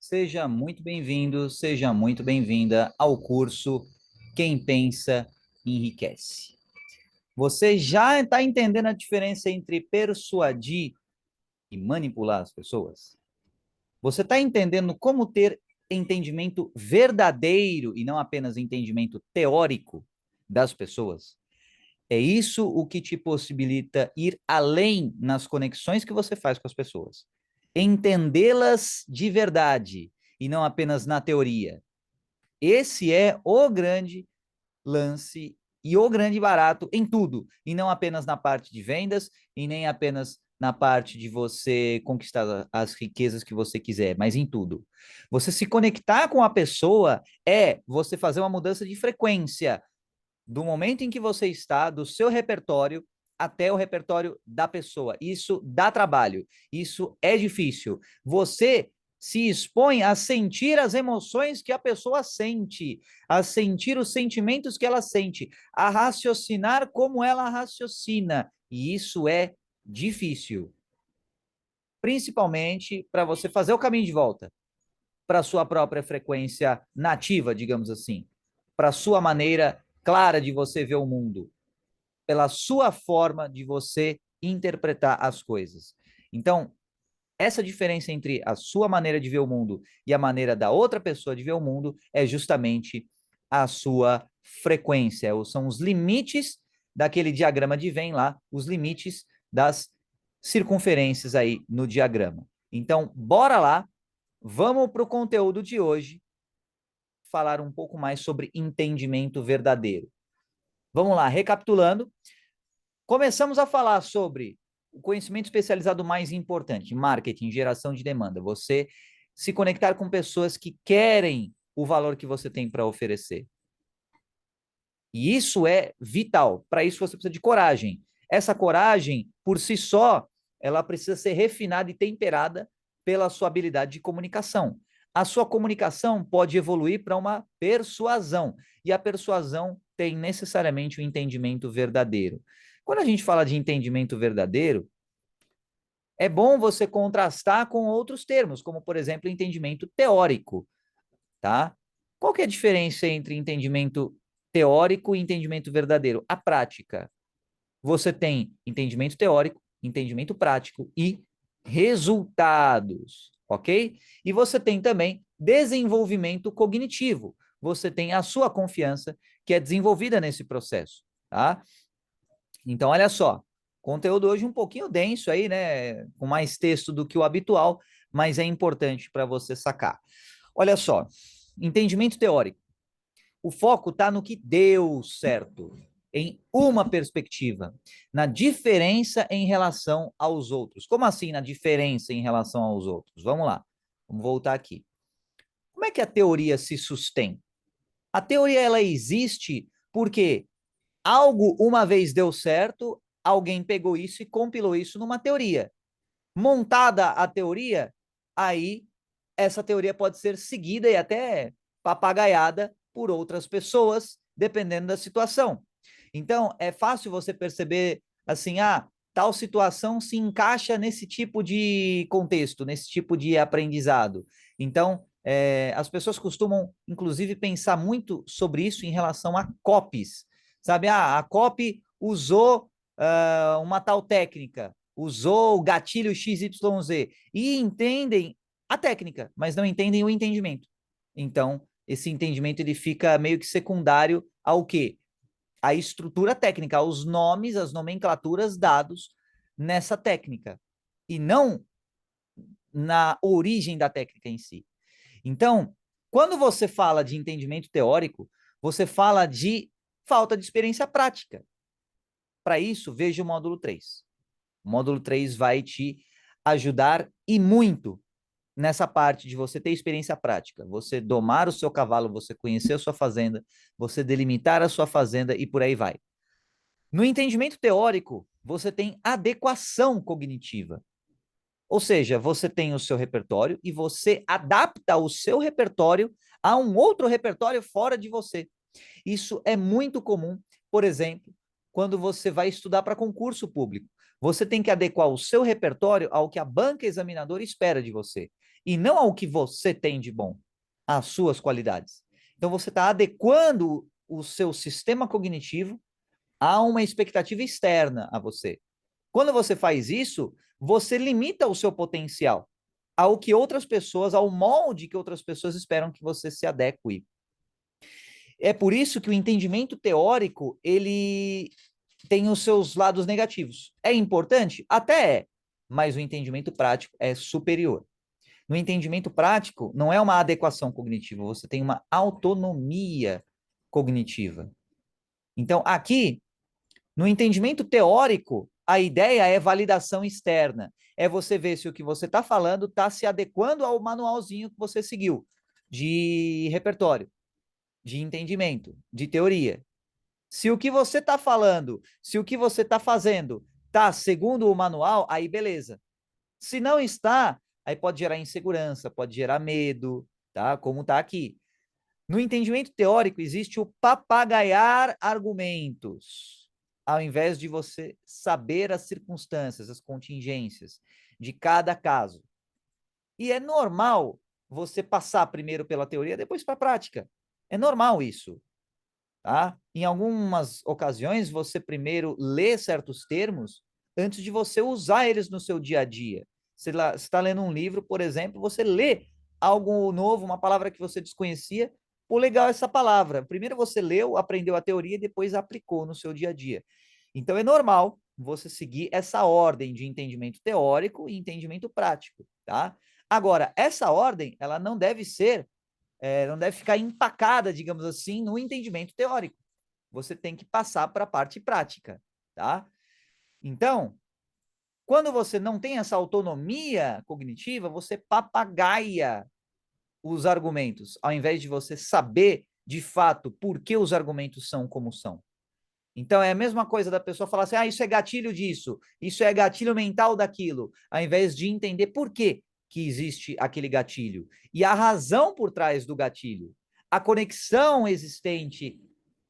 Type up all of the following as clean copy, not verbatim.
Seja muito bem-vindo, seja muito bem-vinda ao curso Quem Pensa Enriquece. Você já está entendendo a diferença entre persuadir e manipular as pessoas? Você está entendendo como ter entendimento verdadeiro e não apenas entendimento teórico das pessoas? É isso o que te possibilita ir além nas conexões que você faz com as pessoas. Entendê-las de verdade e não apenas na teoria. Esse é o grande lance e o grande barato em tudo, e não apenas na parte de vendas, e nem apenas na parte de você conquistar as riquezas que você quiser, mas em tudo. Você se conectar com a pessoa é você fazer uma mudança de frequência do momento em que você está, do seu repertório até o repertório da pessoa. Isso dá trabalho, isso é difícil. Você se expõe a sentir as emoções que a pessoa sente, a sentir os sentimentos que ela sente, a raciocinar como ela raciocina. E isso é difícil, principalmente para você fazer o caminho de volta para sua própria frequência nativa, digamos assim, para sua maneira clara de você ver o mundo, pela sua forma de você interpretar as coisas. Então, essa diferença entre a sua maneira de ver o mundo e a maneira da outra pessoa de ver o mundo é justamente a sua frequência, são os limites daquele diagrama de Venn lá, os limites das circunferências aí no diagrama. Então, bora lá, vamos para o conteúdo de hoje, falar um pouco mais sobre entendimento verdadeiro. Vamos lá, recapitulando, começamos a falar sobre o conhecimento especializado mais importante, marketing, geração de demanda. Você se conectar com pessoas que querem o valor que você tem para oferecer. E isso é vital. Para isso você precisa de coragem. Essa coragem, por si só, ela precisa ser refinada e temperada pela sua habilidade de comunicação. A sua comunicação pode evoluir para uma persuasão. E a persuasão tem necessariamente o entendimento verdadeiro. Quando a gente fala de entendimento verdadeiro, é bom você contrastar com outros termos, como, por exemplo, entendimento teórico, tá? Qual que é a diferença entre entendimento teórico e entendimento verdadeiro? A prática. Você tem entendimento teórico, entendimento prático e resultados, ok? E você tem também desenvolvimento cognitivo. Você tem a sua confiança que é desenvolvida nesse processo, tá? Então, olha só, conteúdo hoje um pouquinho denso aí, né? Com mais texto do que o habitual, mas é importante para você sacar. Olha só, entendimento teórico. O foco está no que deu certo, em uma perspectiva, na diferença em relação aos outros. Como assim na diferença em relação aos outros? Vamos lá, vamos voltar aqui. Como é que a teoria se sustém? A teoria ela existe porque algo uma vez deu certo, alguém pegou isso e compilou isso numa teoria. Montada a teoria, aí essa teoria pode ser seguida e até papagaiada por outras pessoas, dependendo da situação. Então, é fácil você perceber assim, tal situação se encaixa nesse tipo de contexto, nesse tipo de aprendizado. Então, as pessoas costumam, inclusive, pensar muito sobre isso em relação a copies. Sabe, a copy usou uma tal técnica, usou o gatilho XYZ e entendem a técnica, mas não entendem o entendimento. Então, esse entendimento ele fica meio que secundário ao quê? A estrutura técnica, aos nomes, as nomenclaturas dados nessa técnica, e não na origem da técnica em si. Então, quando você fala de entendimento teórico, você fala de falta de experiência prática. Para isso, veja o módulo 3. O módulo 3 vai te ajudar e muito nessa parte de você ter experiência prática, você domar o seu cavalo, você conhecer a sua fazenda, você delimitar a sua fazenda e por aí vai. No entendimento teórico, você tem adequação cognitiva. Ou seja, você tem o seu repertório e você adapta o seu repertório a um outro repertório fora de você. Isso é muito comum, por exemplo, quando você vai estudar para concurso público. Você tem que adequar o seu repertório ao que a banca examinadora espera de você. e não ao que você tem de bom, às suas qualidades. Então, você está adequando o seu sistema cognitivo a uma expectativa externa a você. Quando você faz isso, você limita o seu potencial ao que outras pessoas, ao molde que outras pessoas esperam que você se adeque. É por isso que o entendimento teórico, ele tem os seus lados negativos. É importante? Até é, mas o entendimento prático é superior. No entendimento prático, não é uma adequação cognitiva, você tem uma autonomia cognitiva. Então, aqui, no entendimento teórico, a ideia é validação externa. É você ver se o que você está falando está se adequando ao manualzinho que você seguiu de repertório, de entendimento, de teoria. Se o que você está falando, se o que você está fazendo está segundo o manual, aí beleza. Se não está, aí pode gerar insegurança, pode gerar medo, tá? Como está aqui. No entendimento teórico, existe o papagaiar argumentos, ao invés de você saber as circunstâncias, as contingências de cada caso. E é normal você passar primeiro pela teoria, depois para a prática. É normal isso. Tá? Em algumas ocasiões, você primeiro lê certos termos antes de você usar eles no seu dia a dia. Você está lendo um livro, por exemplo, você lê algo novo, uma palavra que você desconhecia. Pô, legal essa palavra. Primeiro você leu, aprendeu a teoria e depois aplicou no seu dia a dia. Então é normal você seguir essa ordem de entendimento teórico e entendimento prático, tá? Agora, essa ordem, ela não deve ser não deve ficar empacada, digamos assim, no entendimento teórico. Você tem que passar para a parte prática, tá? Então, quando você não tem essa autonomia cognitiva, você papagaia os argumentos, ao invés de você saber, de fato, por que os argumentos são como são. Então, é a mesma coisa da pessoa falar assim, isso é gatilho disso, isso é gatilho mental daquilo, ao invés de entender por que existe aquele gatilho e a razão por trás do gatilho, a conexão existente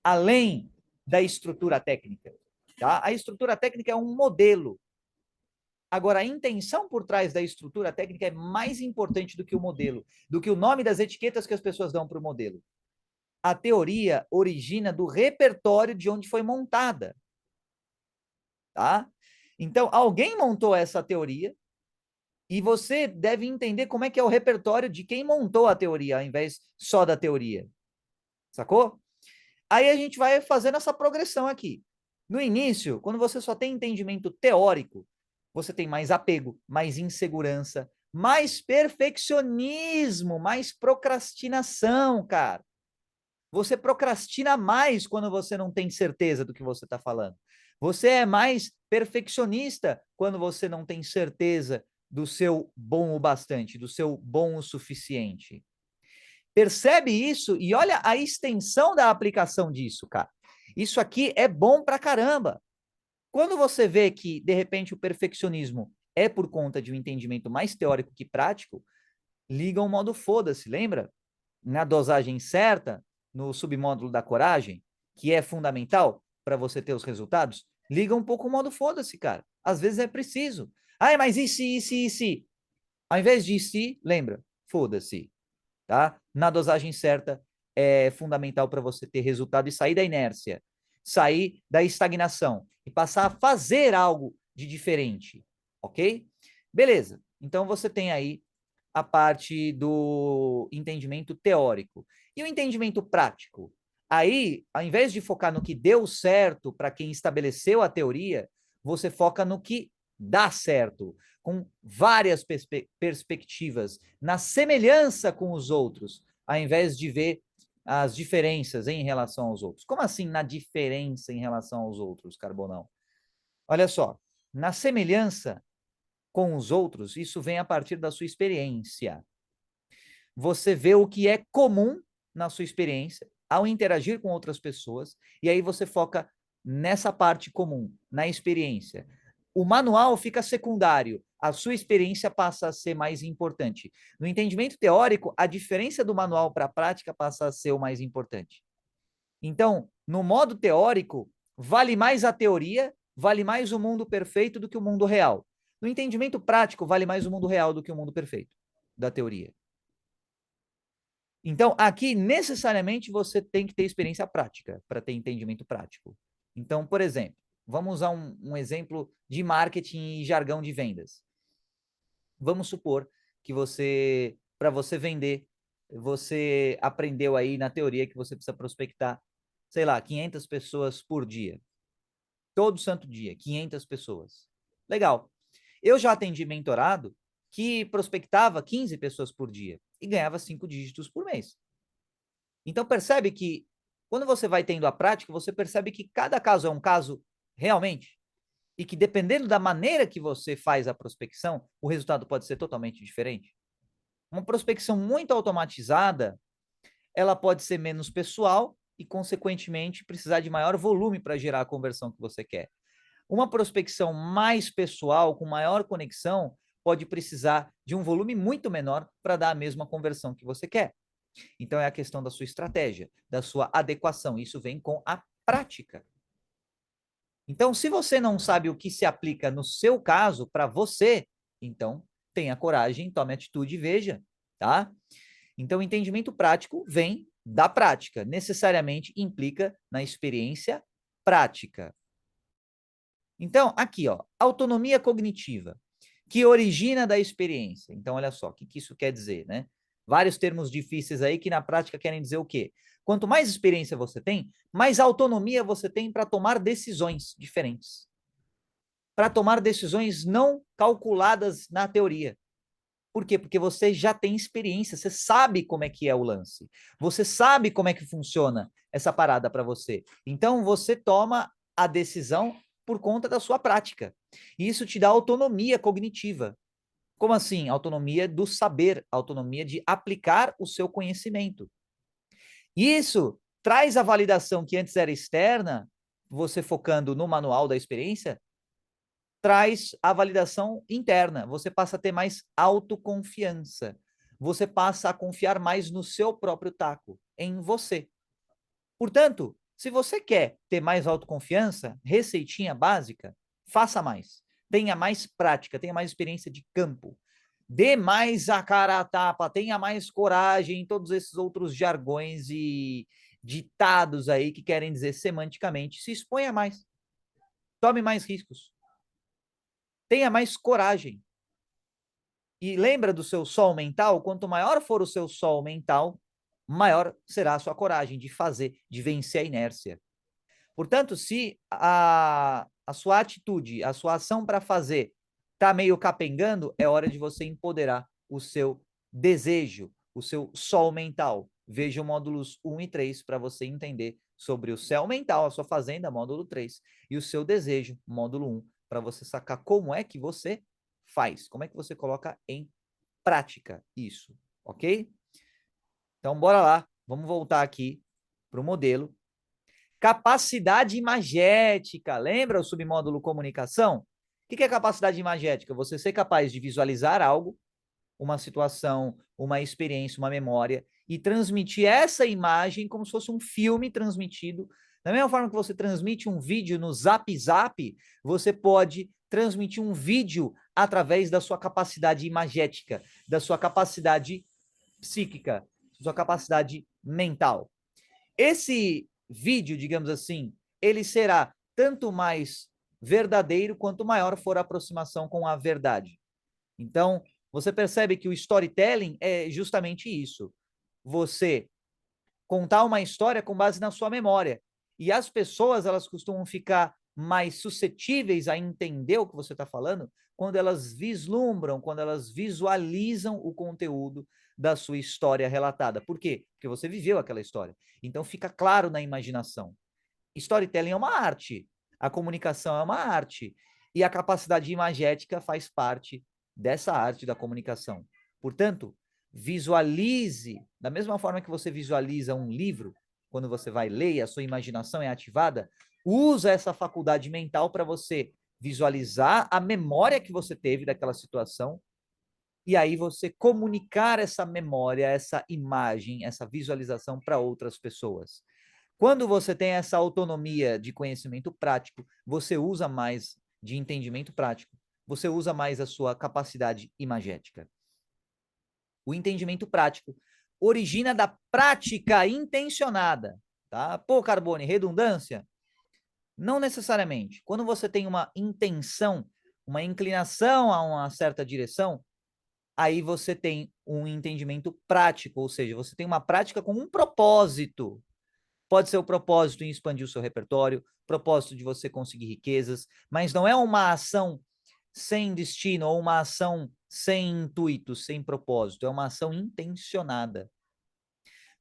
além da estrutura técnica. Tá? A estrutura técnica é um modelo. Agora, a intenção por trás da estrutura técnica é mais importante do que o modelo, do que o nome das etiquetas que as pessoas dão para o modelo. A teoria origina do repertório de onde foi montada. Tá? Então, alguém montou essa teoria e você deve entender como é que é o repertório de quem montou a teoria, ao invés só da teoria. Sacou? Aí a gente vai fazendo essa progressão aqui. No início, quando você só tem entendimento teórico, você tem mais apego, mais insegurança, mais perfeccionismo, mais procrastinação, cara. Você procrastina mais quando você não tem certeza do que você está falando. Você é mais perfeccionista quando você não tem certeza do seu bom o bastante, do seu bom o suficiente. Percebe isso e olha a extensão da aplicação disso, cara. Isso aqui é bom pra caramba. Quando você vê que, de repente, o perfeccionismo é por conta de um entendimento mais teórico que prático, liga o modo foda-se, lembra? Na dosagem certa, no submódulo da coragem, que é fundamental para você ter os resultados, liga um pouco o modo foda-se, cara. Às vezes é preciso. Ai, mas e se, e se, e se? Ao invés de se, lembra, foda-se, tá? Na dosagem certa é fundamental para você ter resultado e sair da inércia, sair da estagnação e passar a fazer algo de diferente, ok? Beleza. Então você tem aí a parte do entendimento teórico. E o entendimento prático? Aí, ao invés de focar no que deu certo para quem estabeleceu a teoria, você foca no que dá certo, com várias perspectivas, na semelhança com os outros, ao invés de ver as diferenças em relação aos outros. Como assim na diferença em relação aos outros, Carbonão? Olha só, na semelhança com os outros, isso vem a partir da sua experiência. Você vê o que é comum na sua experiência ao interagir com outras pessoas, e aí você foca nessa parte comum, na experiência. O manual fica secundário, a sua experiência passa a ser mais importante. No entendimento teórico, a diferença do manual para a prática passa a ser o mais importante. Então, no modo teórico, vale mais a teoria, vale mais o mundo perfeito do que o mundo real. No entendimento prático, vale mais o mundo real do que o mundo perfeito. da teoria. Então, aqui, necessariamente, você tem que ter experiência prática para ter entendimento prático. Então, por exemplo, vamos usar um exemplo de marketing e jargão de vendas. Vamos supor que você, para você vender, você aprendeu aí na teoria que você precisa prospectar, sei lá, 500 pessoas por dia. Todo santo dia, 500 pessoas. Legal. Eu já atendi mentorado que prospectava 15 pessoas por dia e ganhava 5 dígitos por mês. Então percebe que quando você vai tendo a prática, você percebe que cada caso é um caso realmente e que dependendo da maneira que você faz a prospecção, o resultado pode ser totalmente diferente. Uma prospecção muito automatizada, ela pode ser menos pessoal e, consequentemente, precisar de maior volume para gerar a conversão que você quer. Uma prospecção mais pessoal, com maior conexão, pode precisar de um volume muito menor para dar a mesma conversão que você quer. Então, é a questão da sua estratégia, da sua adequação. Isso vem com a prática. Então, se você não sabe o que se aplica no seu caso, para você, então tenha coragem, tome atitude e veja, tá? Então, o entendimento prático vem da prática, necessariamente implica na experiência prática. Então, aqui, ó, autonomia cognitiva, que origina da experiência. Então, olha só, o que isso quer dizer, né? Vários termos difíceis aí que na prática querem dizer o quê? Quanto mais experiência você tem, mais autonomia você tem para tomar decisões diferentes. Para tomar decisões não calculadas na teoria. Por quê? Porque você já tem experiência, você sabe como é que é o lance. Você sabe como é que funciona essa parada para você. Então, você toma a decisão por conta da sua prática. E isso te dá autonomia cognitiva. Como assim? Autonomia do saber, autonomia de aplicar o seu conhecimento. Isso traz a validação que antes era externa, você focando no manual da experiência, traz a validação interna. Você passa a ter mais autoconfiança. Você passa a confiar mais no seu próprio taco, em você. Portanto, se você quer ter mais autoconfiança, receitinha básica, faça mais. Tenha mais prática, tenha mais experiência de campo. Dê mais a cara a tapa, tenha mais coragem, todos esses outros jargões e ditados aí que querem dizer semanticamente. Se exponha mais. Tome mais riscos. Tenha mais coragem. E lembra do seu sol mental? Quanto maior for o seu sol mental, maior será a sua coragem de fazer, de vencer a inércia. Portanto, se a sua atitude, a sua ação para fazer está meio capengando, é hora de você empoderar o seu desejo, o seu sol mental. Veja o módulos 1 e 3 para você entender sobre o céu mental, a sua fazenda, módulo 3, e o seu desejo, módulo 1, para você sacar como é que você faz, como é que você coloca em prática isso, ok? Então, bora lá, vamos voltar aqui para o modelo. Capacidade imagética, lembra o submódulo comunicação? O que é capacidade imagética? Você ser capaz de visualizar algo, uma situação, uma experiência, uma memória, e transmitir essa imagem como se fosse um filme transmitido. Da mesma forma que você transmite um vídeo no Zap Zap, você pode transmitir um vídeo através da sua capacidade imagética, da sua capacidade psíquica, sua capacidade mental. Esse vídeo, digamos assim, ele será tanto mais verdadeiro quanto maior for a aproximação com a verdade. Então, você percebe que o storytelling é justamente isso. Você contar uma história com base na sua memória. E as pessoas, elas costumam ficar mais suscetíveis a entender o que você está falando quando elas vislumbram, quando elas visualizam o conteúdo da sua história relatada. Por quê? Porque você viveu aquela história. Então fica claro na imaginação. Storytelling é uma arte, a comunicação é uma arte, e a capacidade imagética faz parte dessa arte da comunicação. Portanto, visualize, da mesma forma que você visualiza um livro, quando você vai ler e a sua imaginação é ativada, usa essa faculdade mental para você visualizar a memória que você teve daquela situação e aí você comunicar essa memória, essa imagem, essa visualização para outras pessoas. Quando você tem essa autonomia de conhecimento prático, você usa mais de entendimento prático, você usa mais a sua capacidade imagética. O entendimento prático origina da prática intencionada, tá? Pô, Carbone, redundância? Não necessariamente. Quando você tem uma intenção, uma inclinação a uma certa direção, aí você tem um entendimento prático, ou seja, você tem uma prática com um propósito. Pode ser o propósito em expandir o seu repertório, propósito de você conseguir riquezas, mas não é uma ação sem destino ou uma ação sem intuito, sem propósito, é uma ação intencionada.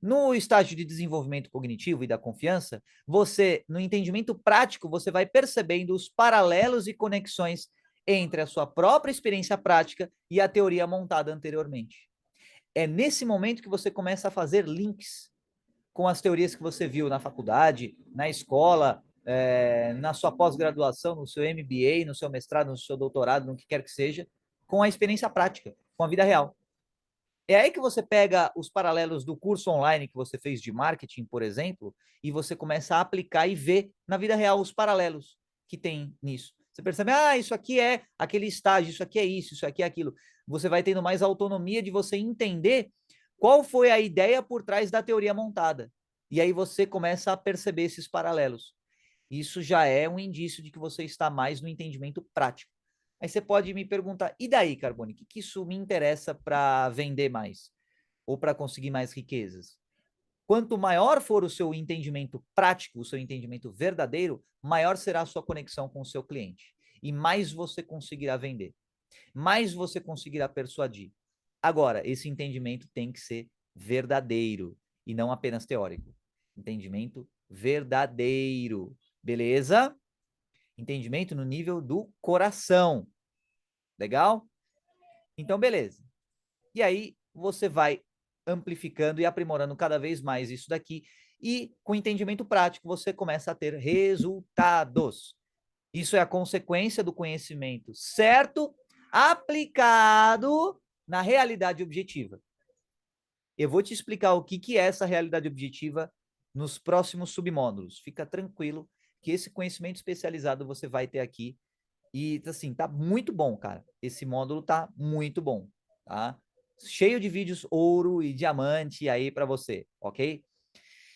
No estágio de desenvolvimento cognitivo e da confiança, você, no entendimento prático, você vai percebendo os paralelos e conexões entre a sua própria experiência prática e a teoria montada anteriormente. É nesse momento que você começa a fazer links com as teorias que você viu na faculdade, na escola, na sua pós-graduação, no seu MBA, no seu mestrado, no seu doutorado, no que quer que seja, com a experiência prática, com a vida real. É aí que você pega os paralelos do curso online que você fez de marketing, por exemplo, e você começa a aplicar e ver na vida real os paralelos que tem nisso. Você percebe, isso aqui é aquele estágio, isso aqui é isso aqui é aquilo. Você vai tendo mais autonomia de você entender qual foi a ideia por trás da teoria montada. E aí você começa a perceber esses paralelos. Isso já é um indício de que você está mais no entendimento prático. Aí você pode me perguntar, e daí, Carbone, o que isso me interessa para vender mais? Ou para conseguir mais riquezas? Quanto maior for o seu entendimento prático, o seu entendimento verdadeiro, maior será a sua conexão com o seu cliente. E mais você conseguirá vender. Mais você conseguirá persuadir. Agora, esse entendimento tem que ser verdadeiro e não apenas teórico. Entendimento verdadeiro. Beleza? Entendimento no nível do coração. Legal? Então, beleza. E aí, você vai amplificando e aprimorando cada vez mais isso daqui. E com entendimento prático, você começa a ter resultados. Isso é a consequência do conhecimento certo, aplicado na realidade objetiva. Eu vou te explicar o que é essa realidade objetiva nos próximos submódulos. Fica tranquilo que esse conhecimento especializado você vai ter aqui. E, assim, tá muito bom, cara. Esse módulo tá muito bom, tá? Cheio de vídeos ouro e diamante aí para você, ok?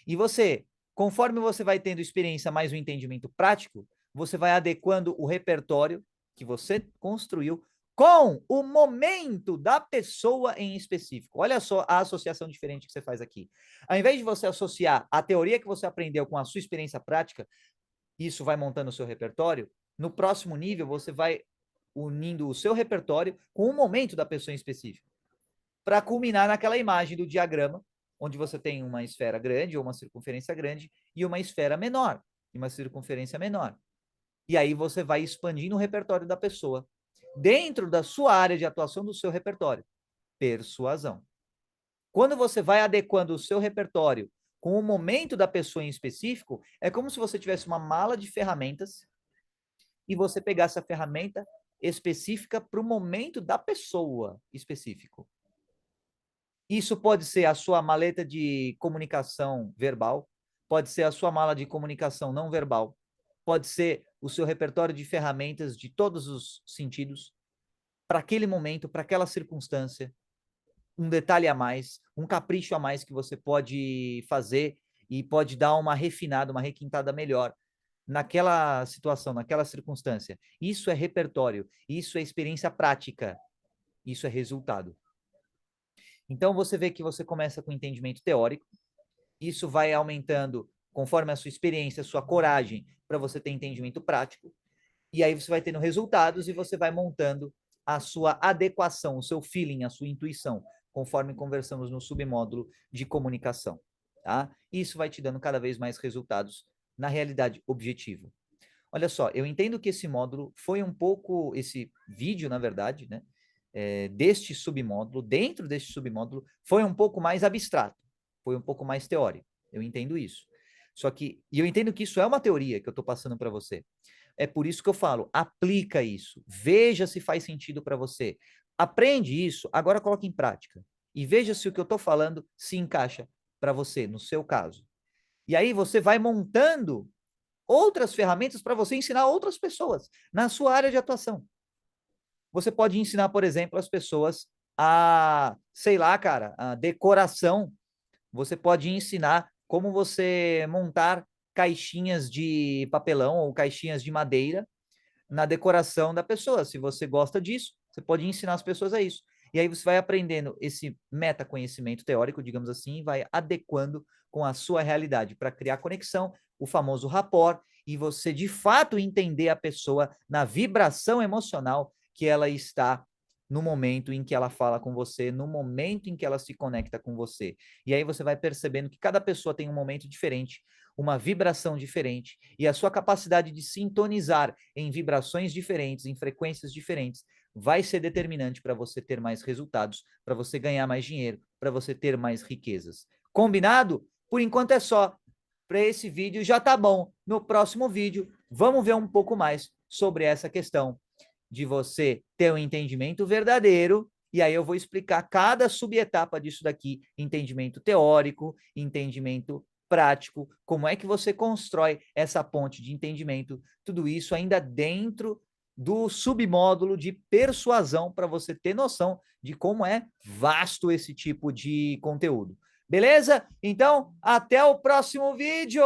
E você, conforme você vai tendo experiência mais o entendimento prático, você vai adequando o repertório que você construiu com o momento da pessoa em específico. Olha só a associação diferente que você faz aqui. Ao invés de você associar a teoria que você aprendeu com a sua experiência prática, isso vai montando o seu repertório, no próximo nível você vai unindo o seu repertório com o momento da pessoa em específico, para culminar naquela imagem do diagrama, onde você tem uma esfera grande ou uma circunferência grande e uma esfera menor, e uma circunferência menor. E aí você vai expandindo o repertório da pessoa dentro da sua área de atuação do seu repertório. Persuasão. Quando você vai adequando o seu repertório com o momento da pessoa em específico, é como se você tivesse uma mala de ferramentas e você pegasse a ferramenta específica para o momento da pessoa específico. Isso pode ser a sua maleta de comunicação verbal, pode ser a sua mala de comunicação não verbal, pode ser o seu repertório de ferramentas de todos os sentidos, para aquele momento, para aquela circunstância, um detalhe a mais, um capricho a mais que você pode fazer e pode dar uma refinada, uma requintada melhor naquela situação, naquela circunstância. Isso é repertório, isso é experiência prática, isso é resultado. Então você vê que você começa com entendimento teórico, isso vai aumentando conforme a sua experiência, a sua coragem, para você ter entendimento prático, e aí você vai tendo resultados e você vai montando a sua adequação, o seu feeling, a sua intuição, conforme conversamos no submódulo de comunicação, tá? Isso vai te dando cada vez mais resultados na realidade objetiva. Olha só, eu entendo que esse módulo foi um pouco, esse vídeo, na verdade, né, deste submódulo, dentro deste submódulo, foi um pouco mais abstrato, foi um pouco mais teórico. Eu entendo isso. Só que, e eu entendo que isso é uma teoria que eu estou passando para você. É por isso que eu falo, aplica isso, veja se faz sentido para você. Aprende isso, agora coloque em prática. E veja se o que eu estou falando se encaixa para você, no seu caso. E aí você vai montando outras ferramentas para você ensinar outras pessoas na sua área de atuação. Você pode ensinar, por exemplo, as pessoas sei lá, cara, a decoração. Você pode ensinar como você montar caixinhas de papelão ou caixinhas de madeira na decoração da pessoa. Se você gosta disso, você pode ensinar as pessoas a isso. E aí você vai aprendendo esse metaconhecimento teórico, digamos assim, e vai adequando com a sua realidade para criar conexão, o famoso rapport, e você de fato entender a pessoa na vibração emocional que ela está no momento em que ela fala com você, no momento em que ela se conecta com você. E aí você vai percebendo que cada pessoa tem um momento diferente, uma vibração diferente, e a sua capacidade de sintonizar em vibrações diferentes, em frequências diferentes, vai ser determinante para você ter mais resultados, para você ganhar mais dinheiro, para você ter mais riquezas. Combinado? Por enquanto é só. Para esse vídeo já tá bom. No próximo vídeo, vamos ver um pouco mais sobre essa questão de você ter um entendimento verdadeiro, e aí eu vou explicar cada subetapa disso daqui, entendimento teórico, entendimento prático, como é que você constrói essa ponte de entendimento, tudo isso ainda dentro do submódulo de persuasão, para você ter noção de como é vasto esse tipo de conteúdo. Beleza? Então, até o próximo vídeo!